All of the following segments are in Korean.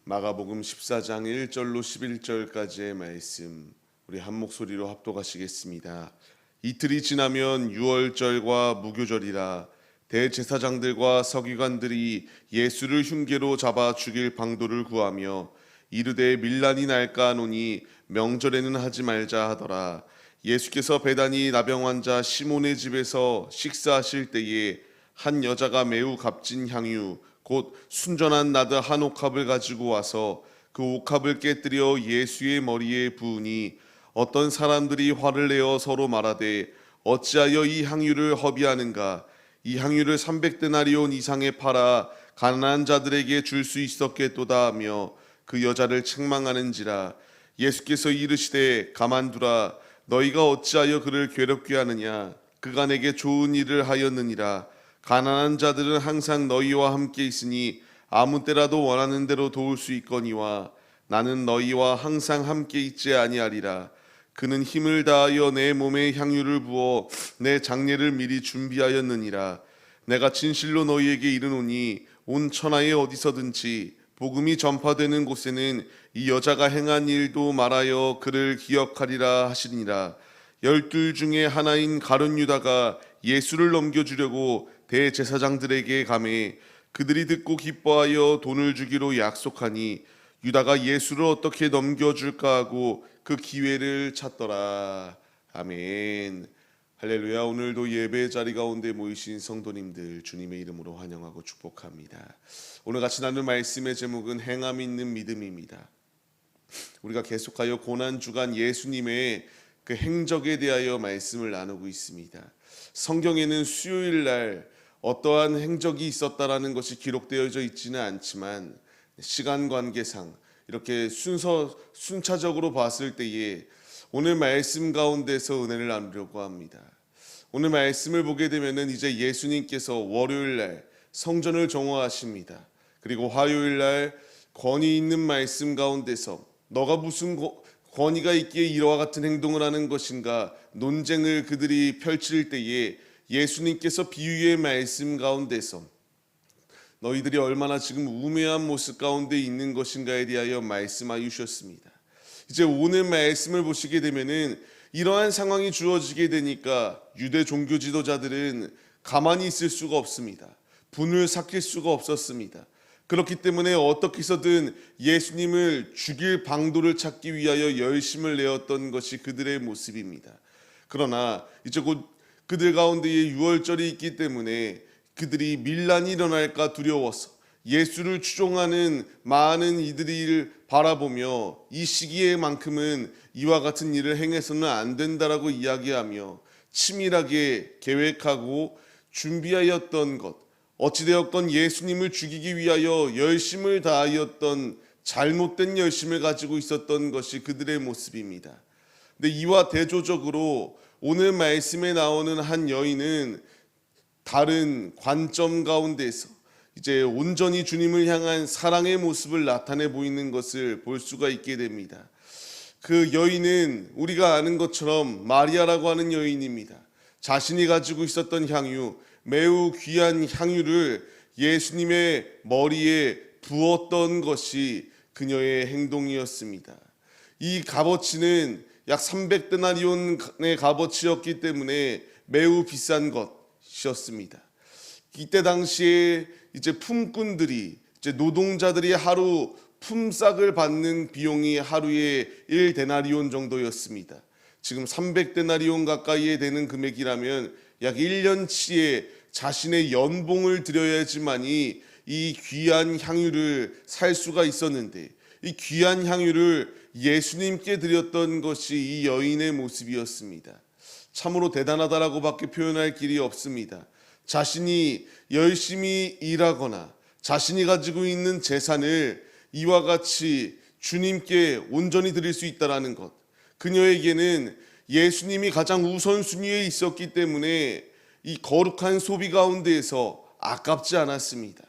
마가복음 14장 1절로 11절까지의 말씀 우리 한 목소리로 합독하시겠습니다. 이틀이 지나면 유월절과 무교절이라 대제사장들과 서기관들이 예수를 흉계로 잡아 죽일 방도를 구하며 이르되 밀란이 날까 하노니 명절에는 하지 말자 하더라. 예수께서 베다니 나병 환자 시몬의 집에서 식사하실 때에 한 여자가 매우 값진 향유 곧 순전한 나드 한 옥합을 가지고 와서 그 옥합을 깨뜨려 예수의 머리에 부으니 어떤 사람들이 화를 내어 서로 말하되 어찌하여 이 향유를 허비하는가? 이 향유를 300데나리온 이상에 팔아 가난한 자들에게 줄 수 있었겠도다 하며 그 여자를 책망하는지라. 예수께서 이르시되 가만두라. 너희가 어찌하여 그를 괴롭게 하느냐? 그가 내게 좋은 일을 하였느니라. 가난한 자들은 항상 너희와 함께 있으니 아무 때라도 원하는 대로 도울 수 있거니와 나는 너희와 항상 함께 있지 아니하리라. 그는 힘을 다하여 내 몸에 향유를 부어 내 장례를 미리 준비하였느니라. 내가 진실로 너희에게 이르노니 온 천하에 어디서든지 복음이 전파되는 곳에는 이 여자가 행한 일도 말하여 그를 기억하리라 하시니라. 12 중에 하나인 가룟 유다가 예수를 넘겨주려고 대제사장들에게 가매 그들이 듣고 기뻐하여 돈을 주기로 약속하니 유다가 예수를 어떻게 넘겨줄까 하고 그 기회를 찾더라. 아멘. 할렐루야. 오늘도 예배 자리 가운데 모이신 성도님들 주님의 이름으로 환영하고 축복합니다. 오늘 같이 나눌 말씀의 제목은 행함 있는 믿음입니다. 우리가 계속하여 고난주간 예수님의 그 행적에 대하여 말씀을 나누고 있습니다. 성경에는 수요일 날 어떠한 행적이 있었다라는 것이 기록되어져 있지는 않지만 시간 관계상 이렇게 순차적으로 봤을 때에 오늘 말씀 가운데서 은혜를 나누려고 합니다. 오늘 말씀을 보게 되면은 이제 예수님께서 월요일 날 성전을 정화하십니다. 그리고 화요일 날 권위 있는 말씀 가운데서 너가 무슨 권위가 있기에 이와 같은 행동을 하는 것인가 논쟁을 그들이 펼칠 때에 예수님께서 비유의 말씀 가운데서 너희들이 얼마나 지금 우매한 모습 가운데 있는 것인가에 대하여 말씀하여 주셨습니다. 이제 오늘 말씀을 보시게 되면은 이러한 상황이 주어지게 되니까 유대 종교 지도자들은 가만히 있을 수가 없습니다. 분을 삭힐 수가 없었습니다. 그렇기 때문에 어떻게 해서든 예수님을 죽일 방도를 찾기 위하여 열심을 내었던 것이 그들의 모습입니다. 그러나 이제 곧 그들 가운데에 유월절이 있기 때문에 그들이 밀란이 일어날까 두려워서 예수를 추종하는 많은 이들을 바라보며 이 시기에만큼은 이와 같은 일을 행해서는 안 된다라고 이야기하며 치밀하게 계획하고 준비하였던 것, 어찌되었건 예수님을 죽이기 위하여 열심을 다하였던 잘못된 열심을 가지고 있었던 것이 그들의 모습입니다. 근데 이와 대조적으로 오늘 말씀에 나오는 한 여인은 다른 관점 가운데서 이제 온전히 주님을 향한 사랑의 모습을 나타내 보이는 것을 볼 수가 있게 됩니다. 그 여인은 우리가 아는 것처럼 마리아라고 하는 여인입니다. 자신이 가지고 있었던 향유, 매우 귀한 향유를 예수님의 머리에 부었던 것이 그녀의 행동이었습니다. 이 값어치는 약 300데나리온의 값어치였기 때문에 매우 비싼 것이었습니다. 이때 당시에 이제 품꾼들이 이제 노동자들이 하루 품삯을 받는 비용이 하루에 1데나리온 정도였습니다. 지금 300데나리온 가까이에 되는 금액이라면 약 1년치의 자신의 연봉을 드려야지만이 이 귀한 향유를 살 수가 있었는데 이 귀한 향유를 예수님께 드렸던 것이 이 여인의 모습이었습니다. 참으로 대단하다라고 밖에 표현할 길이 없습니다. 자신이 열심히 일하거나 자신이 가지고 있는 재산을 이와 같이 주님께 온전히 드릴 수 있다라는 것, 그녀에게는 예수님이 가장 우선순위에 있었기 때문에 이 거룩한 소비 가운데에서 아깝지 않았습니다.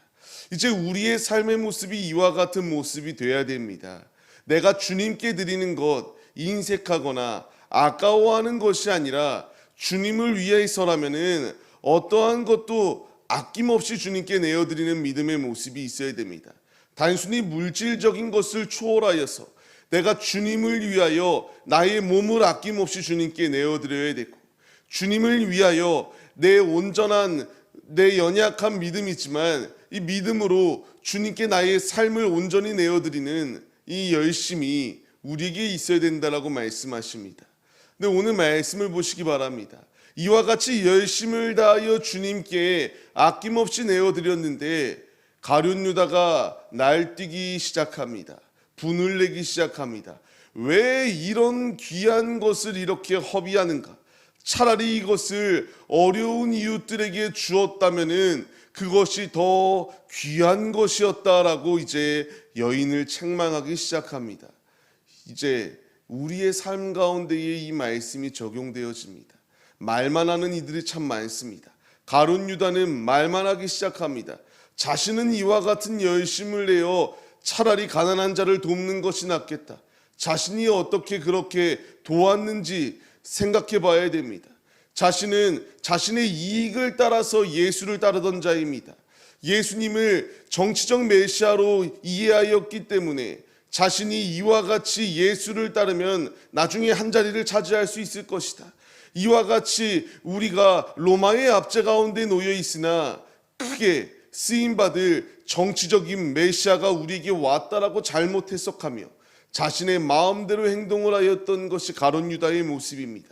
이제 우리의 삶의 모습이 이와 같은 모습이 돼야 됩니다. 내가 주님께 드리는 것 인색하거나 아까워하는 것이 아니라 주님을 위해서라면은 어떠한 것도 아낌없이 주님께 내어드리는 믿음의 모습이 있어야 됩니다. 단순히 물질적인 것을 초월하여서 내가 주님을 위하여 나의 몸을 아낌없이 주님께 내어드려야 되고, 주님을 위하여 내 온전한 내 연약한 믿음이지만 이 믿음으로 주님께 나의 삶을 온전히 내어드리는 이 열심이 우리에게 있어야 된다라고 말씀하십니다. 근데 오늘 말씀을 보시기 바랍니다. 이와 같이 열심을 다하여 주님께 아낌없이 내어드렸는데 가룟 유다가 날뛰기 시작합니다. 분을 내기 시작합니다. 왜 이런 귀한 것을 이렇게 허비하는가? 차라리 이것을 어려운 이웃들에게 주었다면은 그것이 더 귀한 것이었다라고 이제 여인을 책망하기 시작합니다. 이제 우리의 삶 가운데에 이 말씀이 적용되어집니다. 말만 하는 이들이 참 많습니다. 가룟 유다는 말만 하기 시작합니다. 자신은 이와 같은 열심을 내어 차라리 가난한 자를 돕는 것이 낫겠다. 자신이 어떻게 그렇게 도왔는지 생각해 봐야 됩니다. 자신은 자신의 이익을 따라서 예수를 따르던 자입니다. 예수님을 정치적 메시아로 이해하였기 때문에 자신이 이와 같이 예수를 따르면 나중에 한 자리를 차지할 수 있을 것이다. 이와 같이 우리가 로마의 압제 가운데 놓여 있으나 크게 쓰임받을 정치적인 메시아가 우리에게 왔다라고 잘못 해석하며 자신의 마음대로 행동을 하였던 것이 가룟 유다의 모습입니다.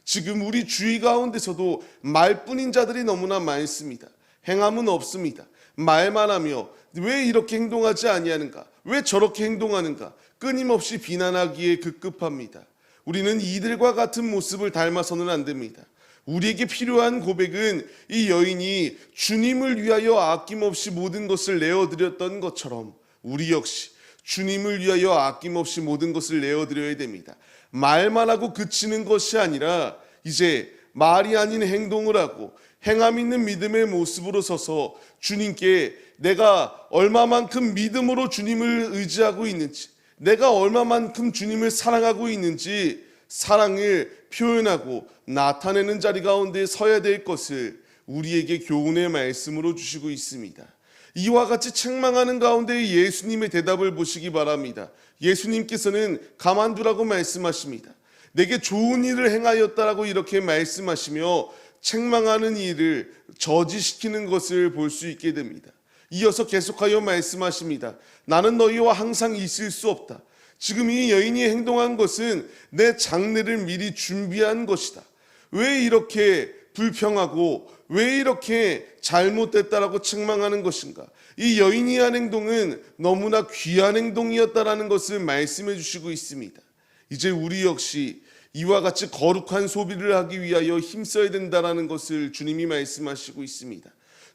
지금 우리 주위 가운데서도 말뿐인 자들이 너무나 많습니다. 행함은 없습니다. 말만 하며 왜 이렇게 행동하지 아니하는가? 왜 저렇게 행동하는가? 끊임없이 비난하기에 급급합니다. 우리는 이들과 같은 모습을 닮아서는 안 됩니다. 우리에게 필요한 고백은 이 여인이 주님을 위하여 아낌없이 모든 것을 내어드렸던 것처럼 우리 역시 주님을 위하여 아낌없이 모든 것을 내어드려야 됩니다. 말만 하고 그치는 것이 아니라 이제 말이 아닌 행동을 하고 행함 있는 믿음의 모습으로 서서 주님께 내가 얼마만큼 믿음으로 주님을 의지하고 있는지, 내가 얼마만큼 주님을 사랑하고 있는지 사랑을 표현하고 나타내는 자리 가운데 서야 될 것을 우리에게 교훈의 말씀으로 주시고 있습니다. 이와 같이 책망하는 가운데 예수님의 대답을 보시기 바랍니다. 예수님께서는 가만두라고 말씀하십니다. 내게 좋은 일을 행하였다라고 이렇게 말씀하시며 책망하는 일을 저지시키는 것을 볼 수 있게 됩니다. 이어서 계속하여 말씀하십니다. 나는 너희와 항상 있을 수 없다. 지금 이 여인이 행동한 것은 내 장례를 미리 준비한 것이다. 왜 이렇게 불평하고 왜 이렇게 잘못됐다라고 책망하는 것인가? 이 여인이 한 행동은 너무나 귀한 행동이었다라는 것을 말씀해 주시고 있습니다. 이제 우리 역시 이와 같이 거룩한 소비를 하기 위하여 힘써야 된다라는 것을 주님이 말씀하시고 있습니다.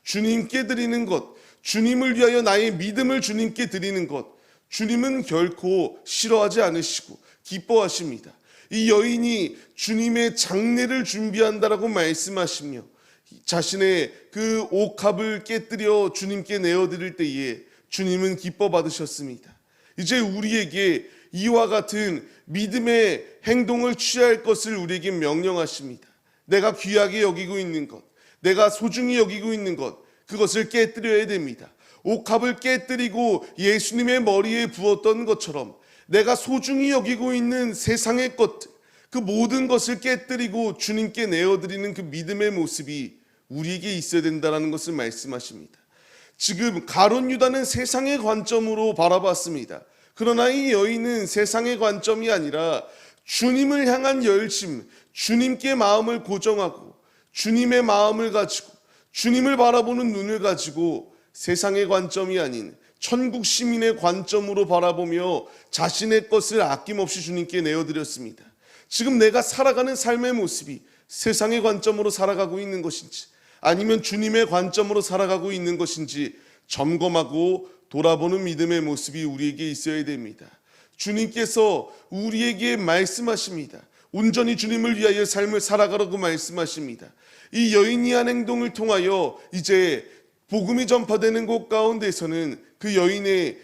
주님께 드리는 것, 주님을 위하여 나의 믿음을 주님께 드리는 것, 주님은 결코 싫어하지 않으시고 기뻐하십니다. 이 여인이 주님의 장례를 준비한다라고 말씀하시며 자신의 그 옥합을 깨뜨려 주님께 내어드릴 때에 주님은 기뻐 받으셨습니다. 이제 우리에게 이와 같은 믿음의 행동을 취할 것을 우리에게 명령하십니다. 내가 귀하게 여기고 있는 것, 내가 소중히 여기고 있는 것, 그것을 깨뜨려야 됩니다. 옥합을 깨뜨리고 예수님의 머리에 부었던 것처럼 내가 소중히 여기고 있는 세상의 것들, 그 모든 것을 깨뜨리고 주님께 내어드리는 그 믿음의 모습이 우리에게 있어야 된다는 것을 말씀하십니다. 지금 가룟 유다는 세상의 관점으로 바라봤습니다. 그러나 이 여인은 세상의 관점이 아니라 주님을 향한 열심, 주님께 마음을 고정하고 주님의 마음을 가지고 주님을 바라보는 눈을 가지고 세상의 관점이 아닌 천국 시민의 관점으로 바라보며 자신의 것을 아낌없이 주님께 내어드렸습니다. 지금 내가 살아가는 삶의 모습이 세상의 관점으로 살아가고 있는 것인지 아니면 주님의 관점으로 살아가고 있는 것인지 점검하고 돌아보는 믿음의 모습이 우리에게 있어야 됩니다. 주님께서 우리에게 말씀하십니다. 온전히 주님을 위하여 삶을 살아가라고 말씀하십니다. 이 여인이 한 행동을 통하여 이제 복음이 전파되는 곳 가운데서는 그 여인의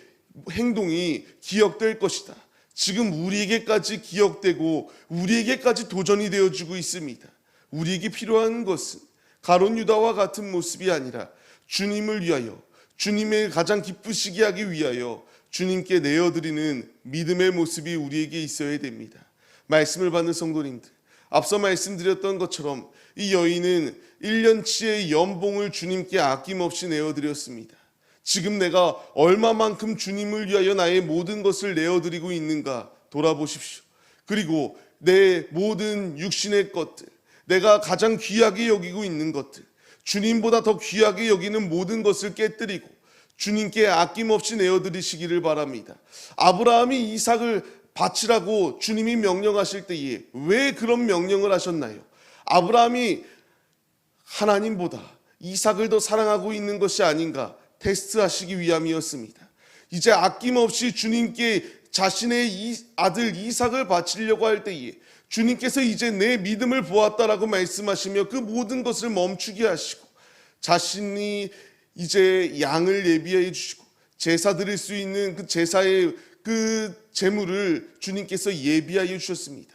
행동이 기억될 것이다. 지금 우리에게까지 기억되고 우리에게까지 도전이 되어주고 있습니다. 우리에게 필요한 것은 가룟 유다와 같은 모습이 아니라 주님을 위하여 주님의 가장 기쁘시게 하기 위하여 주님께 내어드리는 믿음의 모습이 우리에게 있어야 됩니다. 말씀을 받는 성도님들, 앞서 말씀드렸던 것처럼 이 여인은 1년치의 연봉을 주님께 아낌없이 내어드렸습니다. 지금 내가 얼마만큼 주님을 위하여 나의 모든 것을 내어드리고 있는가 돌아보십시오. 그리고 내 모든 육신의 것들, 내가 가장 귀하게 여기고 있는 것들, 주님보다 더 귀하게 여기는 모든 것을 깨뜨리고 주님께 아낌없이 내어드리시기를 바랍니다. 아브라함이 이삭을 바치라고 주님이 명령하실 때에 왜 그런 명령을 하셨나요? 아브라함이 하나님보다 이삭을 더 사랑하고 있는 것이 아닌가 테스트하시기 위함이었습니다. 이제 아낌없이 주님께 자신의 아들 이삭을 바치려고 할 때에 주님께서 이제 내 믿음을 보았다라고 말씀하시며 그 모든 것을 멈추게 하시고 자신이 이제 양을 예비해 주시고 제사 드릴 수 있는 그 제사의 그 제물을 주님께서 예비하여 주셨습니다.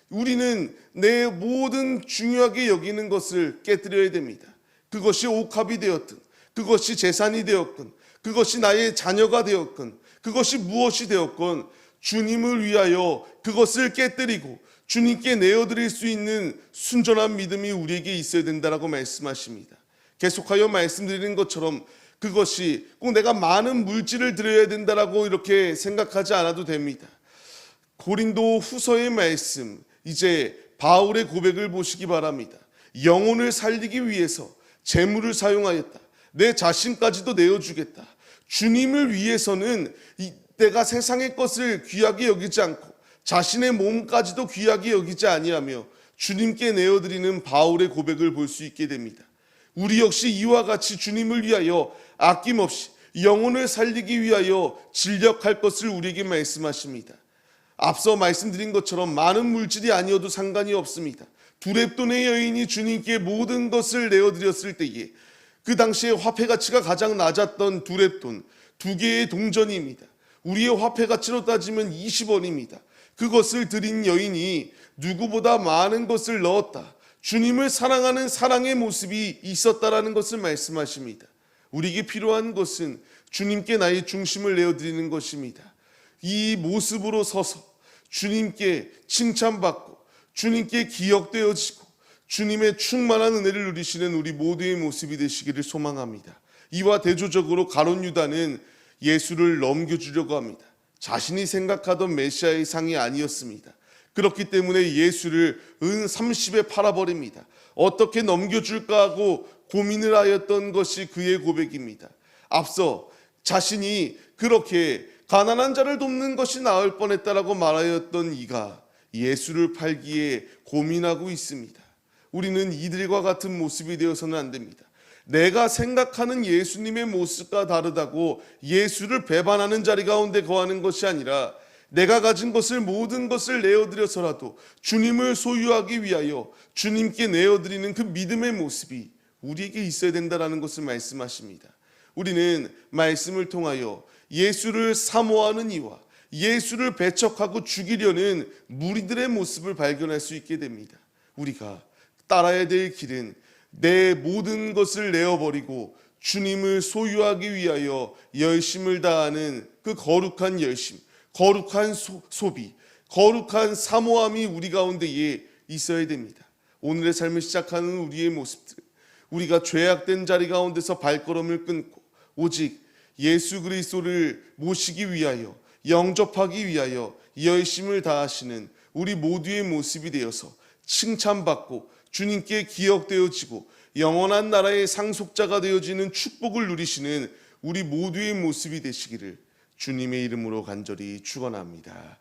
우리는 내 모든 중요하게 여기는 것을 깨뜨려야 됩니다. 그것이 옥합이 되었든 그것이 재산이 되었건 그것이 나의 자녀가 되었건 그것이 무엇이 되었건 주님을 위하여 그것을 깨뜨리고 주님께 내어드릴 수 있는 순전한 믿음이 우리에게 있어야 된다라고 말씀하십니다. 계속하여 말씀드리는 것처럼 그것이 꼭 내가 많은 물질을 드려야 된다라고 이렇게 생각하지 않아도 됩니다. 고린도 후서의 말씀, 이제 바울의 고백을 보시기 바랍니다. 영혼을 살리기 위해서 재물을 사용하였다. 내 자신까지도 내어주겠다. 주님을 위해서는 내가 세상의 것을 귀하게 여기지 않고 자신의 몸까지도 귀하게 여기지 아니하며 주님께 내어드리는 바울의 고백을 볼 수 있게 됩니다. 우리 역시 이와 같이 주님을 위하여 아낌없이 영혼을 살리기 위하여 진력할 것을 우리에게 말씀하십니다. 앞서 말씀드린 것처럼 많은 물질이 아니어도 상관이 없습니다. 두렙돈의 여인이 주님께 모든 것을 내어드렸을 때에 그 당시에 화폐 가치가 가장 낮았던 두렙돈 2개의 동전입니다. 우리의 화폐 가치로 따지면 20원입니다. 그것을 드린 여인이 누구보다 많은 것을 넣었다. 주님을 사랑하는 사랑의 모습이 있었다라는 것을 말씀하십니다. 우리에게 필요한 것은 주님께 나의 중심을 내어드리는 것입니다. 이 모습으로 서서 주님께 칭찬받고 주님께 기억되어지고 주님의 충만한 은혜를 누리시는 우리 모두의 모습이 되시기를 소망합니다. 이와 대조적으로 가룟 유다는 예수를 넘겨주려고 합니다. 자신이 생각하던 메시아의 상이 아니었습니다. 그렇기 때문에 예수를 은 30에 팔아버립니다. 어떻게 넘겨줄까 하고 고민을 하였던 것이 그의 고백입니다. 앞서 자신이 그렇게 가난한 자를 돕는 것이 나을 뻔했다라고 말하였던 이가 예수를 팔기에 고민하고 있습니다. 우리는 이들과 같은 모습이 되어서는 안 됩니다. 내가 생각하는 예수님의 모습과 다르다고 예수를 배반하는 자리 가운데 거하는 것이 아니라 내가 가진 것을 모든 것을 내어드려서라도 주님을 소유하기 위하여 주님께 내어드리는 그 믿음의 모습이 우리에게 있어야 된다는 것을 말씀하십니다. 우리는 말씀을 통하여 예수를 사모하는 이와 예수를 배척하고 죽이려는 무리들의 모습을 발견할 수 있게 됩니다. 우리가 따라야 될 길은 내 모든 것을 내어버리고 주님을 소유하기 위하여 열심을 다하는 그 거룩한 열심, 거룩한 소비, 거룩한 사모함이 우리 가운데에 있어야 됩니다. 오늘의 삶을 시작하는 우리의 모습들, 우리가 죄악된 자리 가운데서 발걸음을 끊고 오직 예수 그리스도를 모시기 위하여 영접하기 위하여 열심을 다하시는 우리 모두의 모습이 되어서 칭찬받고 주님께 기억되어지고 영원한 나라의 상속자가 되어지는 축복을 누리시는 우리 모두의 모습이 되시기를 주님의 이름으로 간절히 축원합니다.